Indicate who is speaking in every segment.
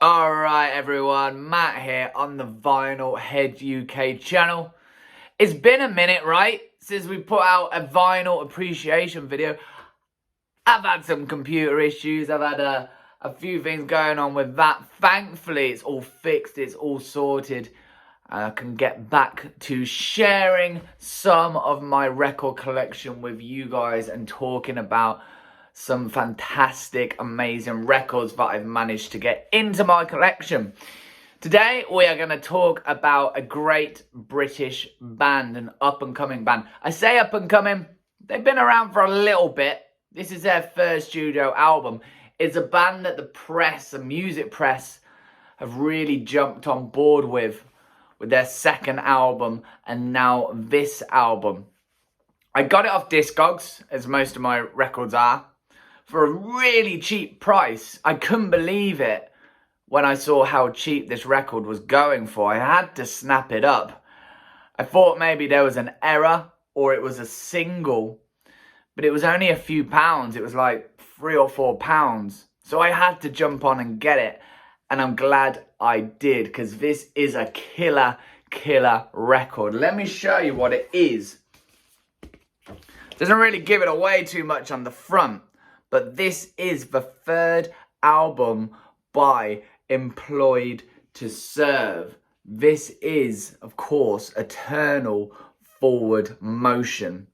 Speaker 1: Alright everyone, Matt here on the Vinyl Head UK channel. It's been a minute, right, since we put out a vinyl appreciation video. I've had some computer issues, I've had a few things going on with that. Thankfully, it's all fixed, it's all sorted. I can get back to sharing some of my record collection with you guys and talking about some fantastic, amazing records that I've managed to get into my collection. Today, we are going to talk about a great British band, an up-and-coming band. I say up-and-coming, they've been around for a little bit. This is their first studio album. It's a band that the press, the music press, have really jumped on board with their second album and now this album. I got it off Discogs, as most of my records are, for a really cheap price. I couldn't believe it when I saw how cheap this record was going for. I had to snap it up. I thought maybe there was an error or it was a single, but it was only a few pounds. It was like £3 or £4. So I had to jump on and get it. And I'm glad I did, because this is a killer record. Let me show you what it is. Doesn't really give it away too much on the front, but this is the third album by Employed to Serve. This is, of course, Eternal Forward Motion.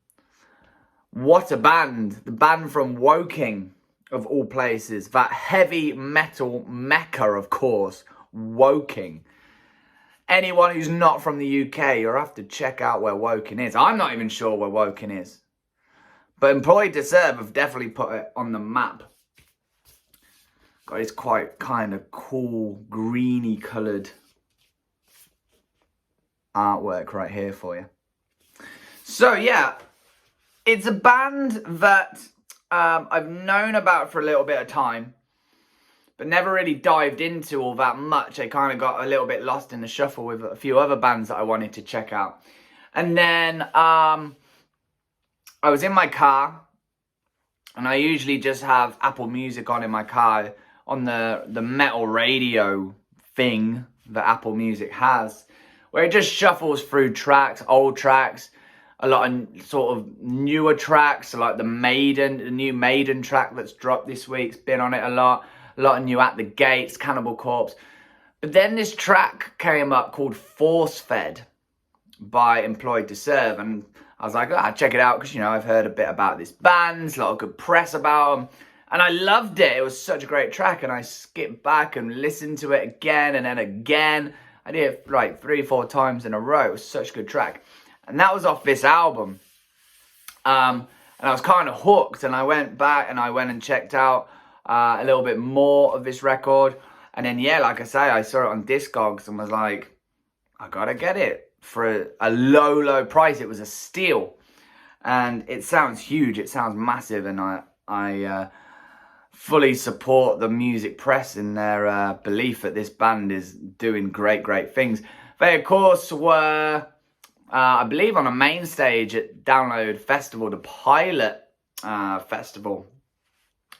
Speaker 1: What a band. The band from Woking, of all places. That heavy metal mecca, of course. Woking. Anyone who's not from the UK, you'll have to check out where Woking is. I'm not even sure where Woking is. But Employed to Serve have definitely put it on the map. Got this quite kind of cool, greeny coloured artwork right here for you. So yeah, it's a band that I've known about for a little bit of time, but never really dived into all that much. I kind of got a little bit lost in the shuffle with a few other bands that I wanted to check out. And then I was in my car, and I usually just have Apple Music on in my car, on the metal radio thing that Apple Music has, where it just shuffles through tracks, old tracks, a lot of sort of newer tracks, like the new Maiden track that's dropped this week's been on it a lot of new At the Gates, Cannibal Corpse. But then this track came up called Force Fed by Employed to Serve, and I was like, check it out, because, you know, I've heard a bit about this band, a lot of good press about them, and I loved it. It was such a great track, and I skipped back and listened to it again and then again. I did it like 3 or 4 times in a row. It was such a good track. And that was off this album. And I was kind of hooked, and I went back and I went and checked out a little bit more of this record. And then, yeah, like I say, I saw it on Discogs and was like, I gotta get it for a low price. It was a steal. And it sounds huge, it sounds massive, and I fully support the music press in their belief that this band is doing great things. They, of course, were, I believe, on a main stage at Download Festival, the Pilot Festival,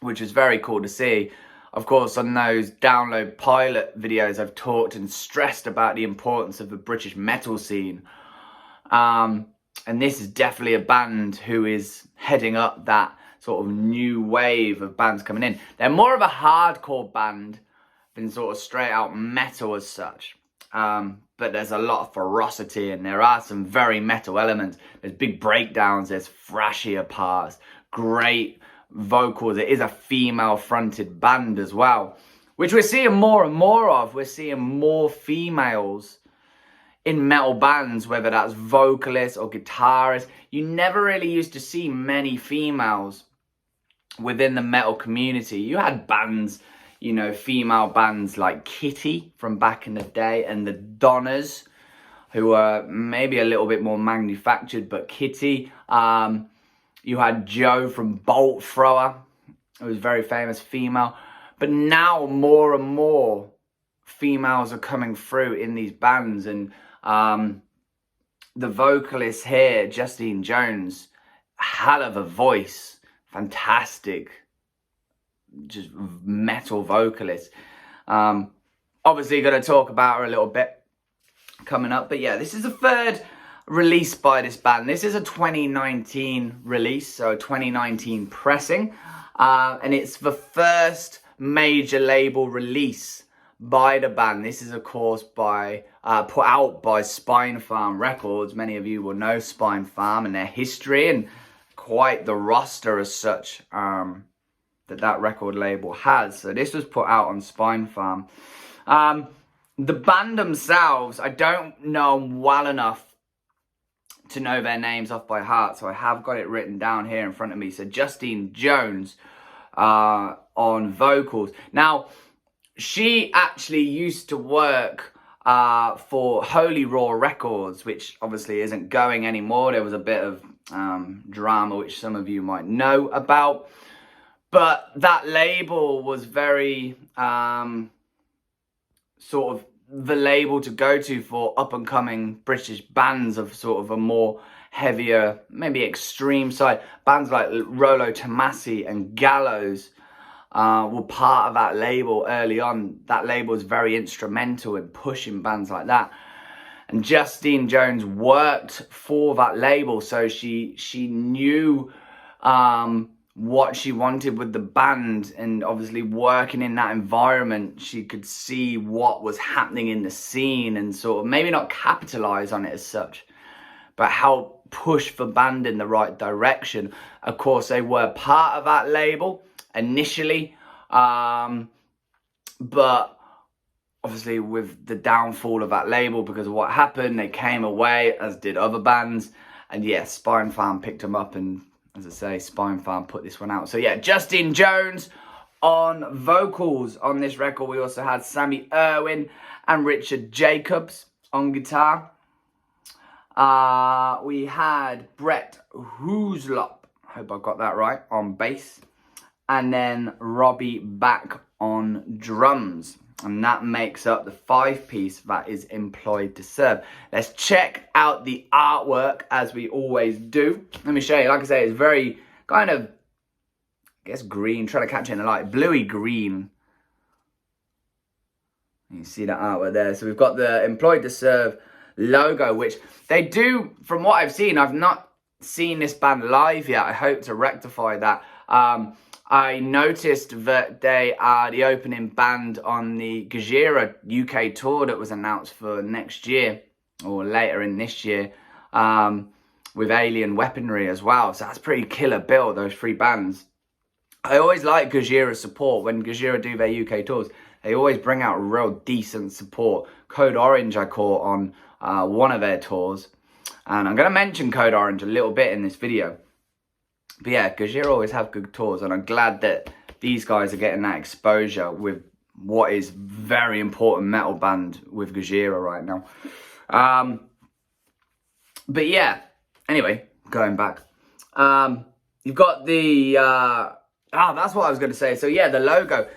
Speaker 1: which was very cool to see. Of course, on those Download Pilot videos, I've talked and stressed about the importance of the British metal scene. And this is definitely a band who is heading up that sort of new wave of bands coming in. They're more of a hardcore band than sort of straight out metal as such. But there's a lot of ferocity, and there are some very metal elements. There's big breakdowns, there's thrashier parts, great vocals. It is a female fronted band as well, which we're seeing more and more of. We're seeing more females in metal bands, whether that's vocalists or guitarists. You never really used to see many females within the metal community. You had bands, you know, female bands like Kitty from back in the day, and the Donnas, who were maybe a little bit more manufactured, but Kitty. You had Joe from Bolt Thrower, who was a very famous female. But now more and more females are coming through in these bands, and the vocalist here, Justine Jones, hell of a voice, fantastic, just metal vocalist. obviously going to talk about her a little bit coming up. But yeah, this is the third release by this band. This is a 2019 release, so 2019 pressing. And it's the first major label release by the band. This is, of course, by put out by Spinefarm Records. Many of you will know Spinefarm and their history and quite the roster as such that record label has. So this was put out on Spinefarm. The band themselves, I don't know well enough to know their names off by heart, so I have got it written down here in front of me. So Justine Jones on vocals. Now, she actually used to work for Holy Raw Records, which obviously isn't going anymore. There was a bit of drama, which some of you might know about. But that label was very sort of the label to go to for up-and-coming British bands of sort of a more heavier, maybe extreme side. Bands like Rolo Tomasi and Gallows were part of that label early on. That label was very instrumental in pushing bands like that. And Justine Jones worked for that label, so she knew what she wanted with the band, and obviously working in that environment, she could see what was happening in the scene and sort of maybe not capitalize on it as such, but help push the band in the right direction. Of course, they were part of that label initially, but obviously with the downfall of that label because of what happened, they came away, as did other bands. And yes, Spinefarm picked them up, and as I say, Spinefarm put this one out. So yeah, Justine Jones on vocals on this record. We also had Sammy Urwin and Richard Jacobs on guitar. We had Brett Houslop, hope I got that right, on bass. And then Robbie back on drums. And that makes up the 5-piece that is employed to serve. Let's check out the artwork as we always do. Let me show you. Like I say, it's very kind of, I guess, green. Trying to catch it in the light. Bluey green. You see that artwork there. So we've got the employed to serve logo, which they do, from what I've seen. I've not seen this band live yet. I hope to rectify that. I noticed that they are the opening band on the Gojira UK tour that was announced for next year, or later in this year, with Alien Weaponry as well. So that's pretty killer bill, those 3 bands. I always like Gojira support. When Gojira do their UK tours, they always bring out real decent support. Code Orange I caught on one of their tours. And I'm going to mention Code Orange a little bit in this video. But yeah, Gojira always have good tours, and I'm glad that these guys are getting that exposure with what is very important metal band with Gojira right now. But yeah, anyway, going back. You've got the, that's what I was going to say. So yeah, the logo.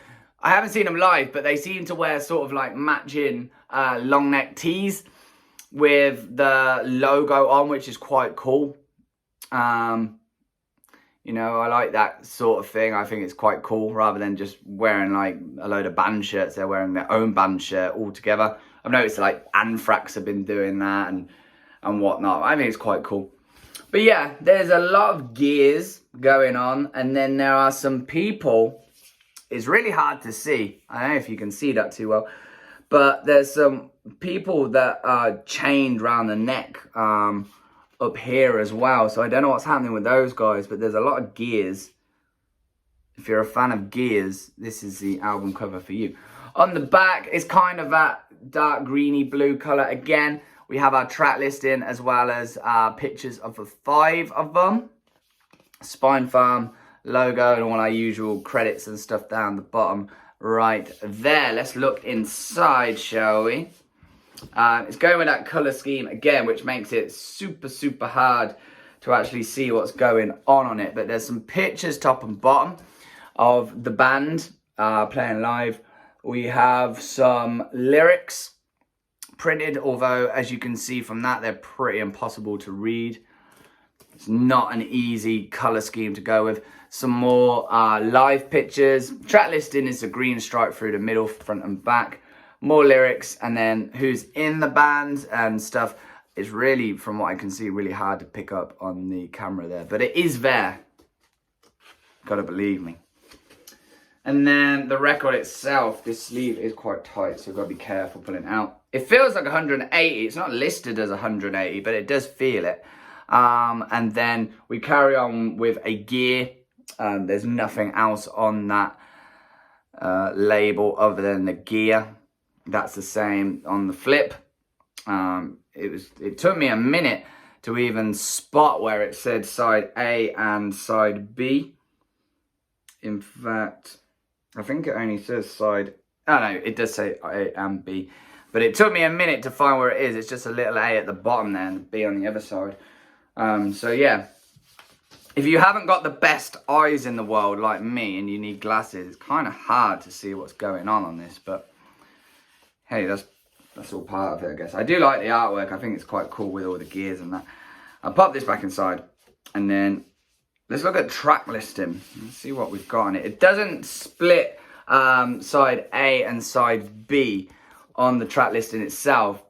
Speaker 1: I haven't seen them live, but they seem to wear sort of like matching long neck tees with the logo on, which is quite cool. You know, I like that sort of thing. I think it's quite cool, rather than just wearing like a load of band shirts. They're wearing their own band shirt altogether. I've noticed like Anthrax have been doing that and whatnot. I think it's quite cool. But yeah, there's a lot of gears going on. And then there are some people. It's really hard to see. I don't know if you can see that too well. But there's some people that are chained around the neck up here as well. So I don't know what's happening with those guys, but there's a lot of gears. If you're a fan of gears, this is the album cover for you. On the back, it's kind of that dark greeny blue color. Again, we have our track listing as well as pictures of the 5 of them. Spinefarm logo and all our usual credits and stuff down the bottom right there. Let's look inside, shall we? It's going with that color scheme again, which makes it super hard to actually see what's going on it. But there's some pictures top and bottom of the band playing live. We have some lyrics printed, although as you can see from that, they're pretty impossible to read. It's not an easy color scheme to go with. Some more live pictures. Track listing is a green stripe through the middle, front and back. more lyrics, and then who's in the band and stuff. It's really, from what I can see, really hard to pick up on the camera there. But it is there. Gotta believe me. And then the record itself, this sleeve is quite tight, so I've got to be careful pulling it out. It feels like 180. It's not listed as 180, but it does feel it. And then we carry on with a gear. There's nothing else on that label other than the gear. That's the same on the flip. It took me a minute to even spot where it said side A and side B. In fact, I think it only says side... Oh no, it does say A and B. But it took me a minute to find where it is. It's just a little A at the bottom there and B on the other side. So yeah. If you haven't got the best eyes in the world like me and you need glasses, it's kind of hard to see what's going on this. But hey, that's all part of it, I guess. I do like the artwork. I think it's quite cool with all the gears and that. I'll pop this back inside and then... let's look at track listing. Let's see what we've got on it. It doesn't split side A and side B on the track listing itself.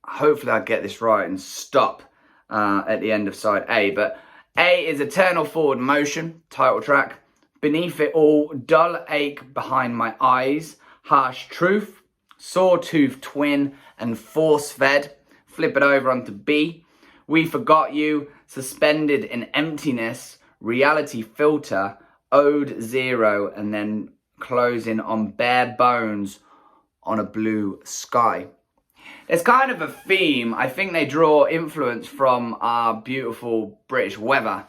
Speaker 1: Hopefully I'll get this right and stop at the end of side A. But A is Eternal Forward Motion, title track. Beneath It All, Dull Ache Behind My Eyes, Harsh Truth, Sawtooth Twin, and Force Fed. Flip it over onto B. We Forgot You, Suspended in Emptiness, Reality Filter, Ode Zero, and then closing on Bare Bones on a Blue Sky. It's kind of a theme. I think they draw influence from our beautiful British weather,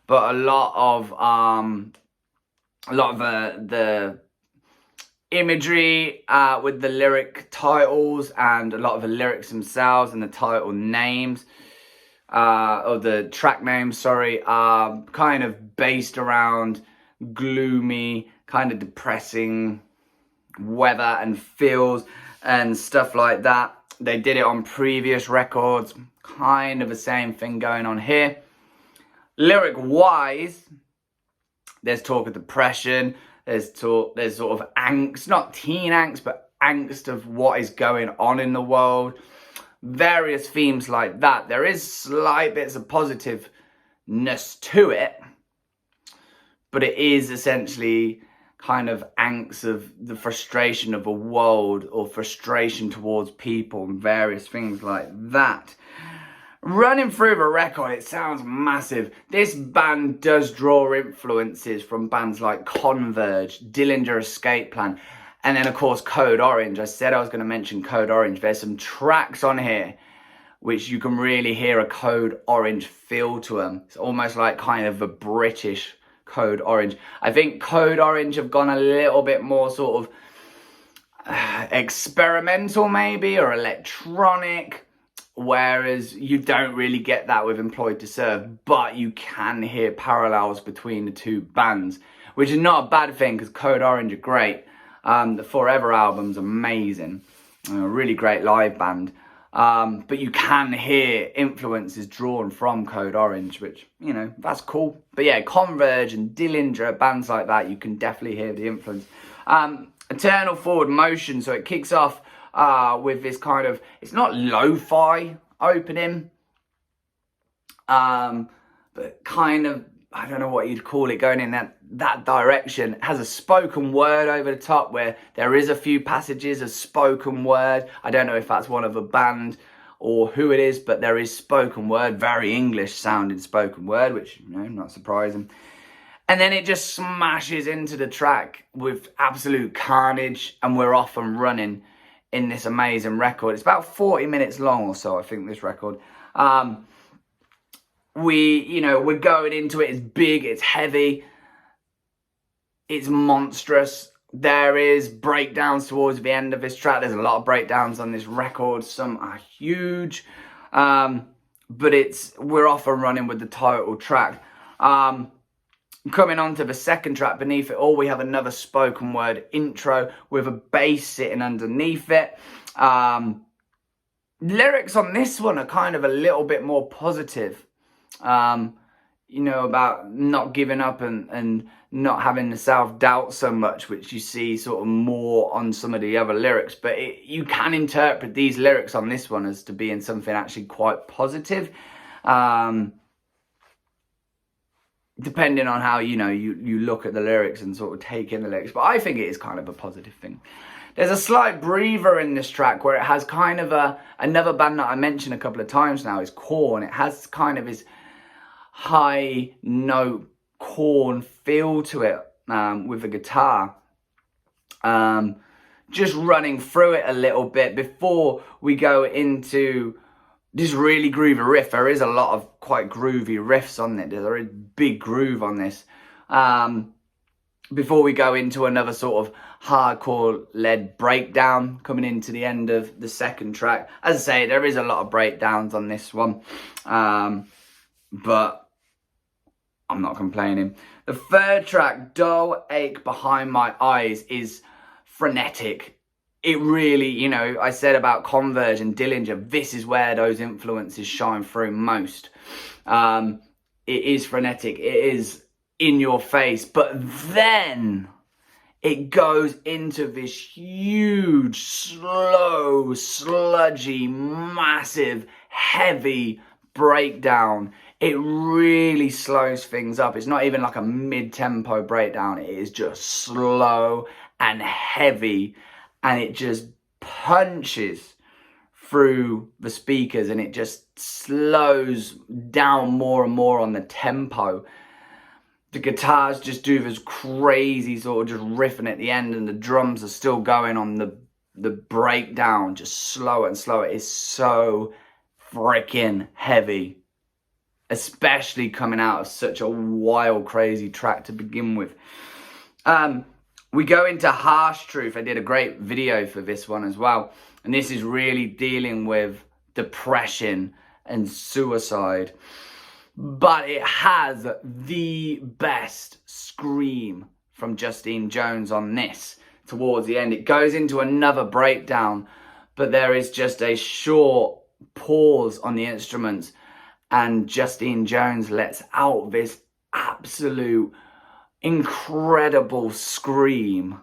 Speaker 1: but a lot of the imagery with the lyric titles and a lot of the lyrics themselves and the title names. Or the track names, sorry, are kind of based around gloomy, kind of depressing weather and feels and stuff like that. They did it on previous records, kind of the same thing going on here. Lyric-wise, there's talk of depression, there's sort of angst, not teen angst, but angst of what is going on in the world. Various themes like that. There is slight bits of positiveness to it, but it is essentially kind of angst of the frustration of a world or frustration towards people and various things like that. Running through the record, it sounds massive. This band does draw influences from bands like Converge, Dillinger Escape Plan, and then, of course, Code Orange. I said I was going to mention Code Orange. There's some tracks on here which you can really hear a Code Orange feel to them. It's almost like kind of a British Code Orange. I think Code Orange have gone a little bit more sort of experimental maybe, or electronic, whereas you don't really get that with Employed to Serve, but you can hear parallels between the two bands, which is not a bad thing because Code Orange are great. The Forever album's amazing, a really great live band, but you can hear influences drawn from Code Orange, which, you know, that's cool. But yeah, Converge and Dillinger, bands like that, you can definitely hear the influence. Eternal Forward Motion, so it kicks off with this kind of, it's not lo-fi opening, but kind of, I don't know what you'd call it, going in that direction. It has a spoken word over the top where there is a few passages of spoken word. I don't know if that's one of a band or who it is, but there is spoken word, very English sounding spoken word, which, you know, not surprising. And then it just smashes into the track with absolute carnage, and we're off and running in this amazing record. It's about 40 minutes long or so, I think, this record. We're going into it. It's big, it's heavy, it's monstrous. There is breakdowns towards the end of this track. There's a lot of breakdowns on this record. Some are huge, but we're off and running with the title track. Coming on to the second track, Beneath It All, we have another spoken word intro with a bass sitting underneath it. Lyrics on this one are kind of a little bit more positive. you know, about not giving up and not having the self-doubt so much, which you see sort of more on some of the other lyrics. But you can interpret these lyrics on this one as to being something actually quite positive, depending on how, you know, you look at the lyrics and sort of take in the lyrics. But I think it is kind of a positive thing. There's a slight breather in this track where it has kind of another band that I mentioned a couple of times now is Korn. It has kind of his high note Korn feel to it, with the guitar. Just running through it a little bit before we go into this really groovy riff. There is a lot of quite groovy riffs on it. There's a big groove on this. Before we go into another sort of hardcore led breakdown coming into the end of the second track. As I say, there is a lot of breakdowns on this one, but I'm not complaining. The third track, Dull Ache Behind My Eyes, is frenetic. It really, you know, I said about Converge and Dillinger, this is where those influences shine through most. It is frenetic, it is in your face, but then it goes into this huge, slow, sludgy, massive, heavy breakdown. It really slows things up. It's not even like a mid-tempo breakdown. It is just slow and heavy, and it just punches through the speakers, and it just slows down more and more on the tempo. The guitars just do this crazy sort of just riffing at the end, and the drums are still going on the breakdown, just slower and slower. It's so freaking heavy, especially coming out of such a wild, crazy track to begin with. We go into Harsh Truth. I did a great video for this one as well, and this is really dealing with depression and suicide. But it has the best scream from Justine Jones on this towards the end. It goes into another breakdown, but there is just a short pause on the instruments, and Justine Jones lets out this absolute incredible scream,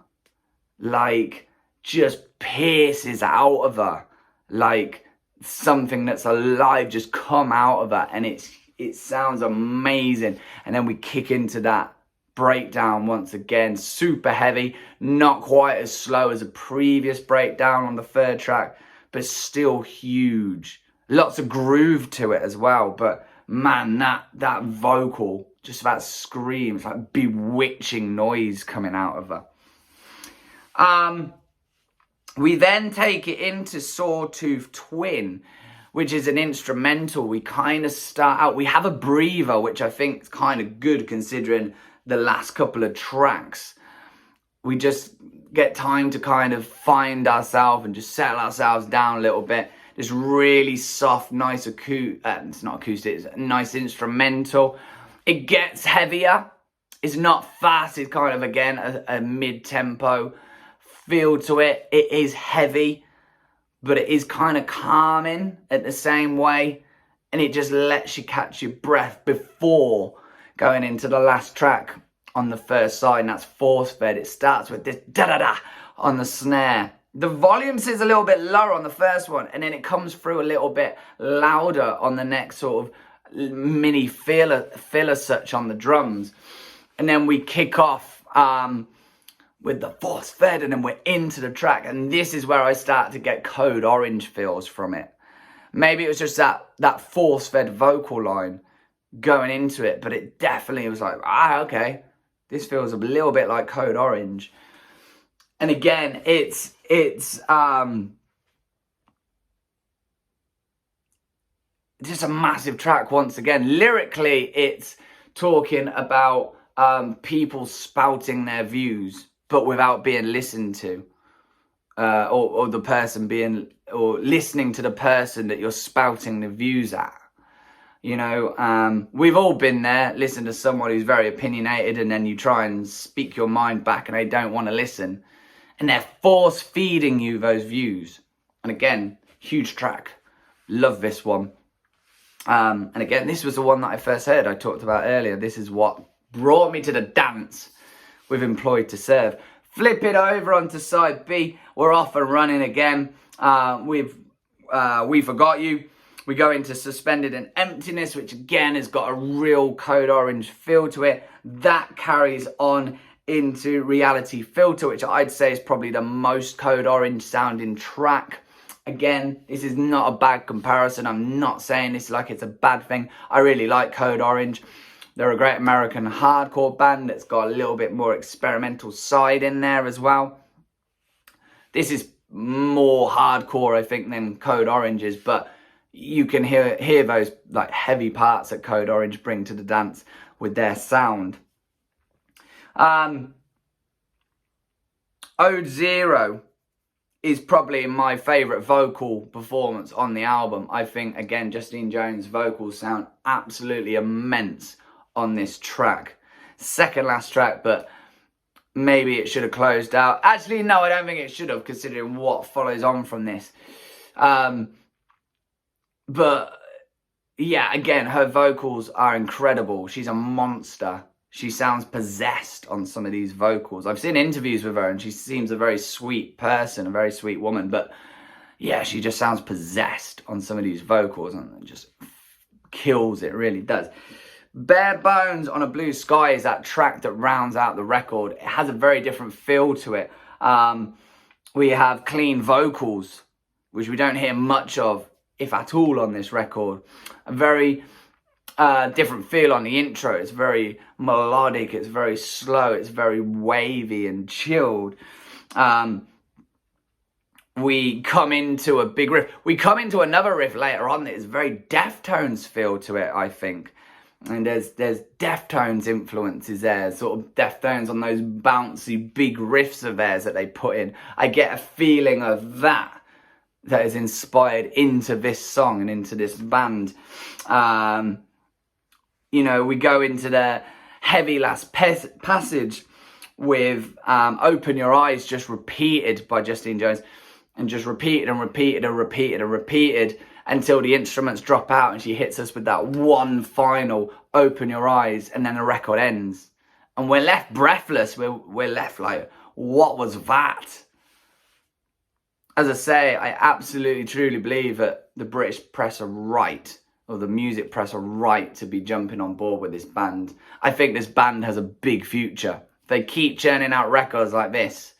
Speaker 1: like just pierces out of her, like something that's alive just come out of her, and it sounds amazing. And then we kick into that breakdown once again, super heavy, not quite as slow as a previous breakdown on the third track, but still huge. Lots of groove to it as well, but man, that vocal, just that scream, it's like bewitching noise coming out of her. We then take it into Sawtooth Twin, which is an instrumental. We kind of start out, we have a breather, which I think is kind of good considering the last couple of tracks. We just get time to kind of find ourselves and just settle ourselves down a little bit. This really soft, nice it's not acoustic, it's a nice instrumental. It gets heavier. It's not fast, it's kind of, again, a mid-tempo feel to it. It is heavy, but it is kind of calming at the same way, and it just lets you catch your breath before going into the last track on the first side, and that's Force Fed. It starts with this da-da-da on the snare. The volume is a little bit lower on the first one, and then it comes through a little bit louder on the next sort of mini filler such on the drums. And then we kick off with the Force Fed, and then we're into the track, and this is where I start to get Code Orange feels from it. Maybe it was just that Force Fed vocal line going into it, but it definitely was like, okay, this feels a little bit like Code Orange. And again, it's just a massive track once again. Lyrically, it's talking about people spouting their views, but without being listened to, or the person being, or listening to the person that you're spouting the views at. You know, we've all been there, listen to someone who's very opinionated, and then you try and speak your mind back and they don't want to listen. And they're force feeding you those views. And again, huge track. Love this one. And again, this was the one that I first heard, I talked about earlier. This is what brought me to the dance with Employed to Serve. Flip it over onto side B. We're off and running again. We Forgot You. We go into Suspended in Emptiness, which again has got a real Code Orange feel to it. That carries on into Reality Filter, which I'd say is probably the most Code Orange sounding track. Again, this is not a bad comparison. I'm not saying this like it's a bad thing. I really like Code Orange. They're a great American hardcore band that's got a little bit more experimental side in there as well. This is more hardcore, I think, than Code Orange is, but you can hear those like heavy parts that Code Orange bring to the dance with their sound. Ode Zero is probably my favourite vocal performance on the album. I think, again, Justine Jones' vocals sound absolutely immense on this track. Second last track, but maybe it should have closed out. Actually, no, I don't think it should have, considering what follows on from this. But yeah, again, her vocals are incredible. She's a monster. She sounds possessed on some of these vocals. I've seen interviews with her and she seems a very sweet person, a very sweet woman. But yeah, she just sounds possessed on some of these vocals and just kills it, really does. Bare Bones on a Blue Sky is that track that rounds out the record. It has a very different feel to it. We have clean vocals, which we don't hear much of, if at all, on this record. A very different feel on the intro. It's very melodic, it's very slow, it's very wavy and chilled. We come into a big riff. We come into another riff later on that is very Deftones feel to it, I think. And there's Deftones influences there, sort of Deftones on those bouncy big riffs of theirs that they put in. I get a feeling of that is inspired into this song and into this band. You know, we go into the heavy last passage with Open Your Eyes just repeated by Justine Jones, and just repeated and repeated and repeated and repeated until the instruments drop out and she hits us with that one final Open Your Eyes, and then the record ends. And we're left breathless. We're left like, what was that? As I say, I absolutely truly believe that the British press are right, or the music press are right, to be jumping on board with this band. I think this band has a big future. If they keep churning out records like this,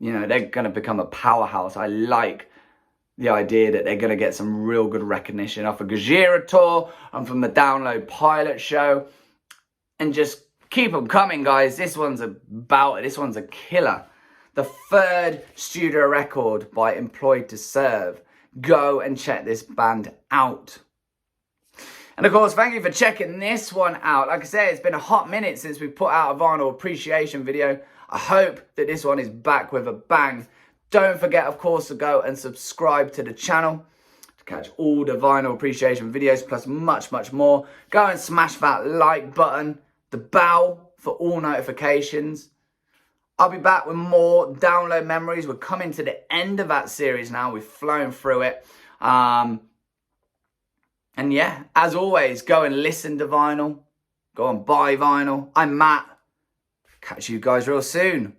Speaker 1: you know, they're going to become a powerhouse. I like the idea that they're going to get some real good recognition off of Gajira tour and from the Download pilot show. And just keep them coming, guys. This one's about it. This one's a killer. The third studio record by Employed to Serve. Go and check this band out. And of course, thank you for checking this one out. Like I said, it's been a hot minute since we put out a vinyl appreciation video. I hope that this one is back with a bang. Don't forget, of course, to go and subscribe to the channel to catch all the vinyl appreciation videos, plus much, much more. Go and smash that like button, the bell for all notifications. I'll be back with more Download Memories. We're coming to the end of that series now. We've flown through it. And yeah, as always, go and listen to vinyl. Go and buy vinyl. I'm Matt. Catch you guys real soon.